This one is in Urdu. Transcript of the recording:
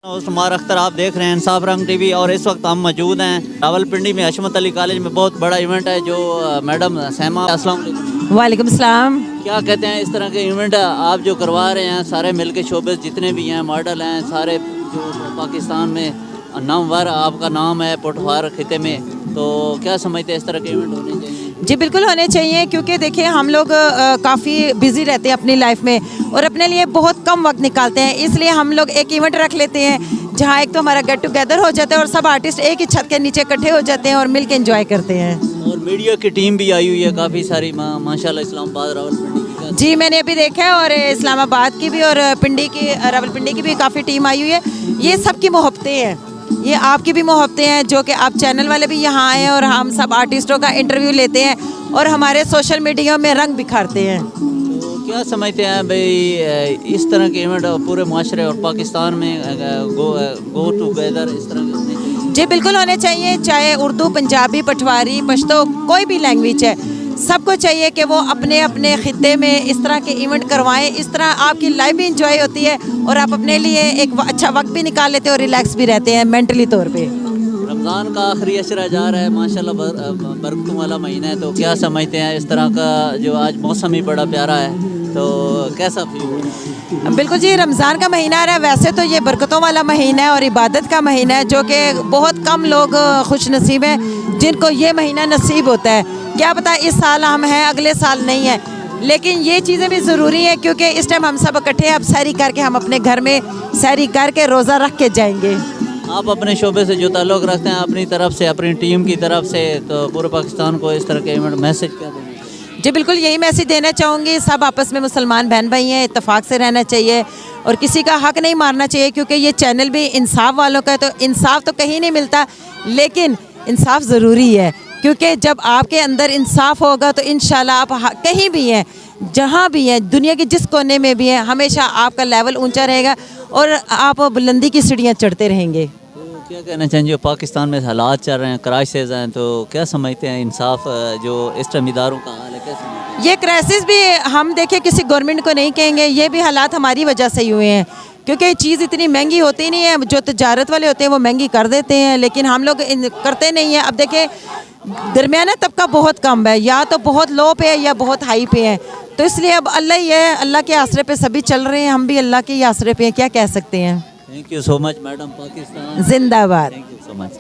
عمار اختر آپ دیکھ رہے ہیں انصاف رنگ ٹی وی اور اس وقت ہم موجود ہیں راولپنڈی میں حشمت علی کالج میں. بہت بڑا ایونٹ ہے جو میڈم سیما. السلام علیکم. وعلیکم السلام. کیا کہتے ہیں اس طرح کے ایونٹ آپ جو کروا رہے ہیں سارے مل کے شعبے جتنے بھی ہیں ماڈل ہیں سارے جو پاکستان میں نامور آپ کا نام ہے پٹوار خطے میں, تو کیا سمجھتے ہیں اس طرح کے ایونٹ ہونے چاہیے؟ جی بالکل ہونے چاہیے, کیونکہ دیکھیں ہم لوگ کافی بزی رہتے ہیں اپنی لائف میں اور اپنے لیے بہت کم وقت نکالتے ہیں, اس لیے ہم لوگ ایک ایونٹ رکھ لیتے ہیں جہاں ایک تو ہمارا گیٹ ٹوگیدر ہو جاتا ہے اور سب آرٹسٹ ایک ہی چھت کے نیچے اکٹھے ہو جاتے ہیں اور مل کے انجوائے کرتے ہیں. اور میڈیا کی ٹیم بھی آئی ہوئی ہے کافی ساری ماشاءاللہ اسلام آباد راولپنڈی کی. جی میں نے ابھی دیکھا ہے, اور اسلام آباد کی بھی اور پنڈی کی راولپنڈی کی بھی کافی ٹیم آئی ہوئی ہے. یہ سب کی محبتیں ہیں, یہ آپ کی بھی محبتیں ہیں جو کہ آپ چینل والے بھی یہاں آئے ہیں اور ہم سب آرٹسٹوں کا انٹرویو لیتے ہیں اور ہمارے سوشل میڈیا میں رنگ بکھارتے ہیں. تو کیا سمجھتے ہیں بھائی اس طرح کے ایونٹ پورے معاشرے اور پاکستان میں گو ٹوگیدر اس طرح کے ہونے چاہیے؟ جی بالکل ہونے چاہیے, چاہے اردو, پنجابی, پٹواری, پشتو, کوئی بھی لینگویج ہے, سب کو چاہیے کہ وہ اپنے اپنے خطے میں اس طرح کے ایونٹ کروائیں. اس طرح آپ کی لائف بھی انجوائے ہوتی ہے اور آپ اپنے لیے ایک اچھا وقت بھی نکال لیتے ہیں اور ریلیکس بھی رہتے ہیں مینٹلی طور پہ. رمضان کا آخری عشرہ جا رہا ہے ماشاءاللہ برکتوں والا مہینہ ہے, تو کیا سمجھتے ہیں اس طرح کا جو آج موسم ہی بڑا پیارا ہے تو کیسا فیل ہو رہا ہے؟ بالکل جی, رمضان کا مہینہ آ رہا ہے, ویسے تو یہ برکتوں والا مہینہ ہے اور عبادت کا مہینہ ہے جو کہ بہت کم لوگ خوش نصیب ہیں جن کو یہ مہینہ نصیب ہوتا ہے. کیا پتہ اس سال ہم ہیں اگلے سال نہیں ہیں, لیکن یہ چیزیں بھی ضروری ہیں کیونکہ اس ٹائم ہم سب اکٹھے ہیں. اب سحری کر کے ہم اپنے گھر میں سحری کر کے روزہ رکھ کے جائیں گے. آپ اپنے شعبے سے جو تعلق رکھتے ہیں اپنی طرف سے اپنی ٹیم کی طرف سے, تو پورے پاکستان کو اس طرح کے ایونٹ میسج کیا دیں گے؟ جی بالکل یہی میسج دینا چاہوں گی, سب آپس میں مسلمان بہن بھائی ہیں, اتفاق سے رہنا چاہیے اور کسی کا حق نہیں مارنا چاہیے, کیونکہ یہ چینل بھی انصاف والوں کا ہے. تو انصاف تو کہیں نہیں ملتا لیکن انصاف ضروری ہے, کیونکہ جب آپ کے اندر انصاف ہوگا تو انشاءاللہ آپ کہیں بھی ہیں, جہاں بھی ہیں, دنیا کے جس کونے میں بھی ہیں, ہمیشہ آپ کا لیول اونچا رہے گا اور آپ بلندی کی سیڑھیاں چڑھتے رہیں گے. کیا کہنا چاہیں جو پاکستان میں حالات چل رہے ہیں, کرائسز ہیں, تو کیا سمجھتے ہیں انصاف جو اس ٹائم اداروں کا حال ہے کیسے؟ یہ کرائسس بھی ہم دیکھیں کسی گورنمنٹ کو نہیں کہیں گے, یہ بھی حالات ہماری وجہ سے ہی ہوئے ہیں, کیونکہ چیز اتنی مہنگی ہوتی نہیں ہے. جو تجارت والے ہوتے ہیں وہ مہنگی کر دیتے ہیں لیکن ہم لوگ کرتے نہیں ہیں. اب دیکھیں درمیانہ طبقہ بہت کم ہے, یا تو بہت لو پہ ہے یا بہت ہائی پہ ہے, تو اس لیے اب اللہ ہی ہے, اللہ کے آسرے پہ سبھی چل رہے ہیں, ہم بھی اللہ کے ہی آسرے پہ ہیں, کیا کہہ سکتے ہیں. Thank you so much madam. Pakistan زندہ باد. Thank you so much.